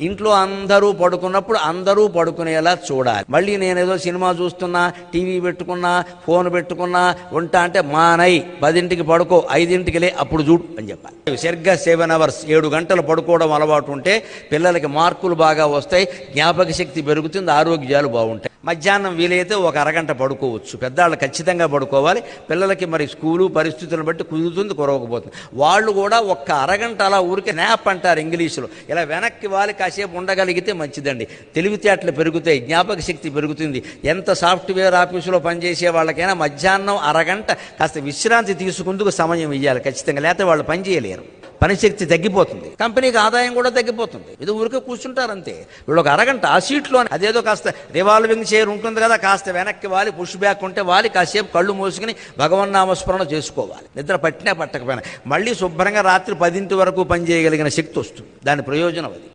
ఇంట్లో అందరూ పడుకున్నప్పుడు అందరూ పడుకునేలా చూడాలి. మళ్ళీ నేనేదో సినిమా చూస్తున్నా, టీవీ పెట్టుకున్నా, ఫోన్ పెట్టుకున్నా ఉంటా అంటే మానై 10ంటికి పడుకో, 5ంటికి లే, అప్పుడు చూడు అని చెప్పాలి. సరిగ్గా 7 hours 7 గంటలు పడుకోవడం అలవాటు ఉంటే పిల్లలకి మార్కులు బాగా వస్తాయి, జ్ఞాపక శక్తి పెరుగుతుంది, ఆరోగ్యాలు బాగుంటాయి. మధ్యాహ్నం వీలైతే ఒక అరగంట పడుకోవచ్చు. పెద్దవాళ్ళు ఖచ్చితంగా పడుకోవాలి. పిల్లలకి మరి స్కూలు పరిస్థితులను బట్టి కుదురుతుంది, కురవకపోతుంది. వాళ్ళు కూడా ఒక్క అరగంట అలా ఊరికే నాప్ అంటారు ఇంగ్లీషులో, ఇలా వెనక్కి వాలి కాసేపు ఉండగలిగితే మంచిదండి. తెలివితేటలు పెరుగుతాయి, జ్ఞాపక శక్తి పెరుగుతుంది. ఎంత సాఫ్ట్వేర్ ఆఫీసులో పనిచేసే వాళ్ళకైనా మధ్యాహ్నం అరగంట కాస్త విశ్రాంతి తీసుకుందుకు సమయం ఇవ్వాలి ఖచ్చితంగా, లేకపోతే వాళ్ళు పని చేయలేరు, పనిశక్తి తగ్గిపోతుంది, కంపెనీకి ఆదాయం కూడా తగ్గిపోతుంది. ఇది ఊరికే కూర్చుంటారు అంతే. వీళ్ళు ఒక అరగంట ఆ సీట్లో అదేదో కాస్త రివాల్వింగ్ చైర్ ఉంటుంది కదా, కాస్త వెనక్కి వాలి, పుష్ బ్యాక్ ఉంటే వాలి, కాసేపు కళ్ళు మూసుకుని భగవన్నామస్మరణ చేసుకోవాలి. నిద్ర పట్టినా పట్టకపోయినా మళ్ళీ శుభ్రంగా రాత్రి 10 వరకు పనిచేయగలిగిన శక్తి వస్తుంది. దాని ప్రయోజనం అది.